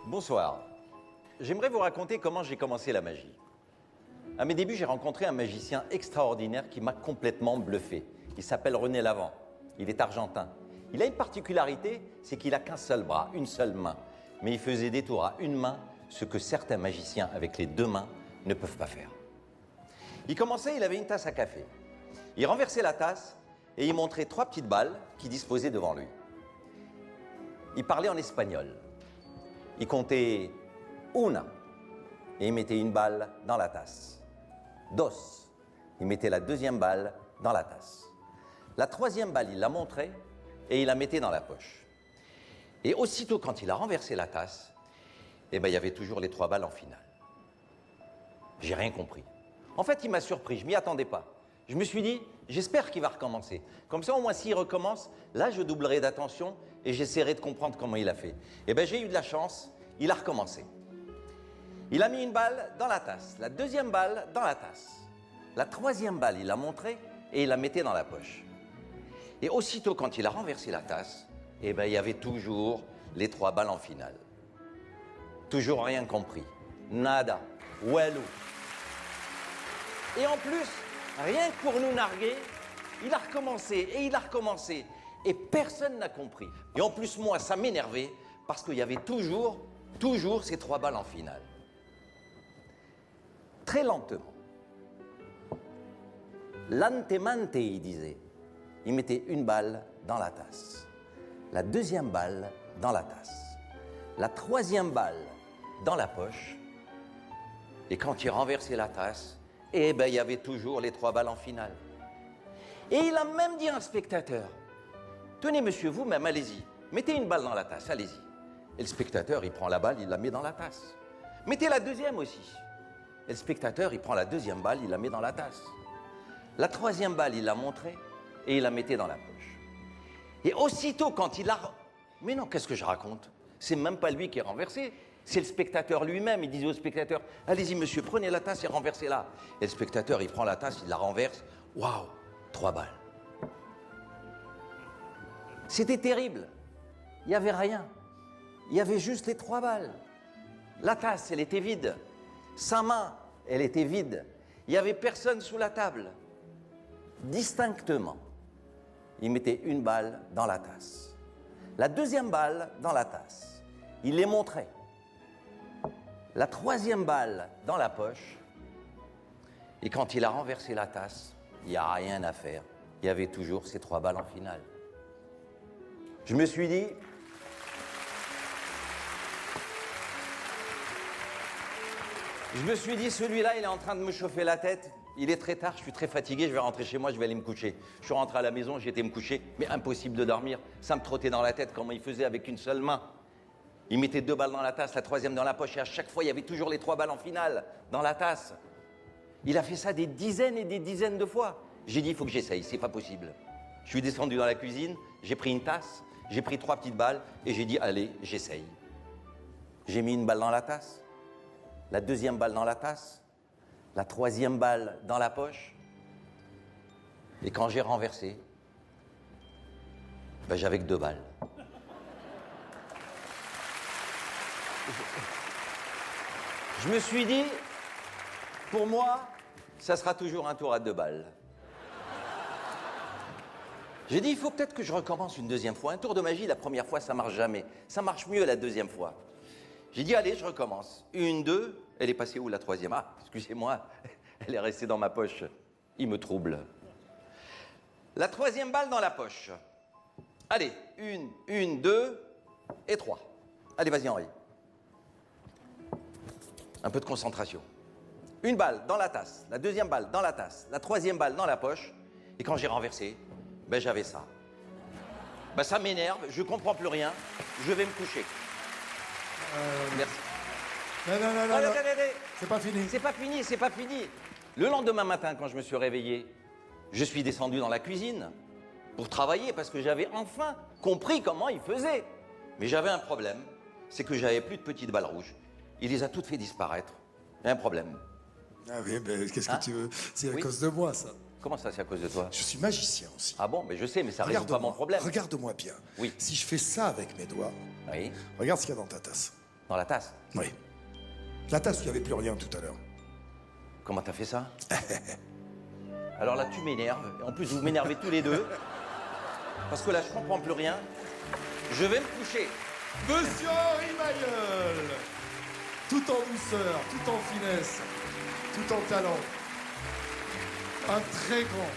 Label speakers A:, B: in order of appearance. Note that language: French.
A: Bonsoir. J'aimerais vous raconter comment j'ai commencé la magie. À mes débuts, j'ai rencontré un magicien extraordinaire qui m'a complètement bluffé. Il s'appelle René Lavant. Il est argentin. Il a une particularité, c'est qu'il n'a qu'un seul bras, une seule main. Mais il faisait des tours à une main, ce que certains magiciens avec les deux mains ne peuvent pas faire. Il commençait, il avait une tasse à café. Il renversait la tasse et il montrait 3 petites balles qui disposaient devant lui. Il parlait en espagnol. Il comptait una et il mettait une balle dans la tasse. Dos, il mettait la deuxième balle dans la tasse. La troisième balle, il la montrait et il la mettait dans la poche. Et aussitôt, quand il a renversé la tasse, eh ben, il y avait toujours les 3 balles en finale. J'ai rien compris. En fait, il m'a surpris, je ne m'y attendais pas. Je me suis dit, j'espère qu'il va recommencer. Comme ça, au moins, s'il recommence, là, je doublerai d'attention et j'essaierai de comprendre comment il a fait. Eh bien, j'ai eu de la chance, il a recommencé. Il a mis une balle dans la tasse, la deuxième balle dans la tasse. La troisième balle, il la montrait et il la mettait dans la poche. Et aussitôt, quand il a renversé la tasse, eh bien, il y avait toujours les 3 balles en finale. Toujours rien compris. Nada. Walou. Et en plus, rien que pour nous narguer, il a recommencé et il a recommencé. Et personne n'a compris. Et en plus, moi, ça m'énervait parce qu'il y avait toujours ces 3 balles en finale. Très lentement. Lantemante, il disait. Il mettait une balle dans la tasse. La deuxième balle dans la tasse. La troisième balle dans la poche. Et quand il renversait la tasse, eh ben, il y avait toujours les 3 balles en finale. Et il a même dit à un spectateur, « Tenez, monsieur, vous-même, allez-y, mettez une balle dans la tasse, allez-y. » Et le spectateur, il prend la balle, il la met dans la tasse. « Mettez la deuxième aussi. » Et le spectateur, il prend la deuxième balle, il la met dans la tasse. La troisième balle, il la montrait et il la mettait dans la poche. Et aussitôt, quand il a... Mais non, qu'est-ce que je raconte? C'est même pas lui qui est renversé. C'est le spectateur lui-même. Il disait au spectateur, « Allez-y, monsieur, prenez la tasse et renversez-la. » Et le spectateur, il prend la tasse, il la renverse. Waouh, 3 balles. C'était terrible. Il n'y avait rien. Il y avait juste les 3 balles. La tasse, elle était vide. Sa main, elle était vide. Il n'y avait personne sous la table. Distinctement, il mettait une balle dans la tasse. La deuxième balle dans la tasse. Il les montrait. La troisième balle dans la poche. Et quand il a renversé la tasse, il n'y a rien à faire. Il y avait toujours ces 3 balles en finale. Je me suis dit... celui-là, il est en train de me chauffer la tête. Il est très tard, je suis très fatigué, je vais rentrer chez moi, je vais aller me coucher. Je suis rentré à la maison, j'ai été me coucher, mais impossible de dormir. Ça me trottait dans la tête comment il faisait avec une seule main. Il mettait 2 balles dans la tasse, la troisième dans la poche, et à chaque fois, il y avait toujours les 3 balles en finale dans la tasse. Il a fait ça des dizaines et des dizaines de fois. J'ai dit, il faut que j'essaye, c'est pas possible. Je suis descendu dans la cuisine, j'ai pris une tasse, j'ai pris 3 petites balles, et j'ai dit, allez, j'essaye. J'ai mis une balle dans la tasse, la deuxième balle dans la tasse, la troisième balle dans la poche, et quand j'ai renversé, ben, j'avais que 2 balles. Je me suis dit, pour moi, ça sera toujours un tour à 2 balles. J'ai dit, il faut peut-être que je recommence une deuxième fois. Un tour de magie, la première fois, ça marche jamais. Ça marche mieux la deuxième fois. J'ai dit, allez, je recommence. 1, 2, elle est passée où la troisième? Ah, excusez-moi, elle est restée dans ma poche. Il me trouble. La troisième balle dans la poche. Allez, 1, 2 et 3. Allez, vas-y, Henri. Un peu de concentration. Une balle dans la tasse, la deuxième balle dans la tasse, la troisième balle dans la poche. Et quand j'ai renversé, ben j'avais ça. Ben ça m'énerve, je comprends plus rien, je vais me coucher. Merci.
B: Non.
A: Allez.
B: C'est pas fini.
A: C'est pas fini. Le lendemain matin, quand je me suis réveillé, je suis descendu dans la cuisine pour travailler parce que j'avais enfin compris comment il faisait. Mais j'avais un problème, c'est que j'avais plus de petites balles rouges. Il les a toutes fait disparaître. Il y a un problème.
B: Ah oui, mais qu'est-ce que tu veux? C'est à cause de moi, ça.
A: Comment ça, c'est à cause de toi?
B: Je suis magicien aussi.
A: Ah bon, mais je sais, mais ça résout pas mon problème.
B: Regarde-moi bien.
A: Oui.
B: Si je fais ça avec mes doigts,
A: Oui.
B: regarde ce qu'il y a dans ta tasse.
A: Dans la tasse.
B: Oui. La tasse, il n'y avait plus rien tout à l'heure.
A: Comment t'as fait ça? Alors là, tu m'énerves. En plus, vous m'énervez tous les deux. Parce que là, je comprends plus rien. Je vais me coucher.
B: Monsieur Henri Mayol, tout en douceur, tout en finesse, tout en talent. Un très grand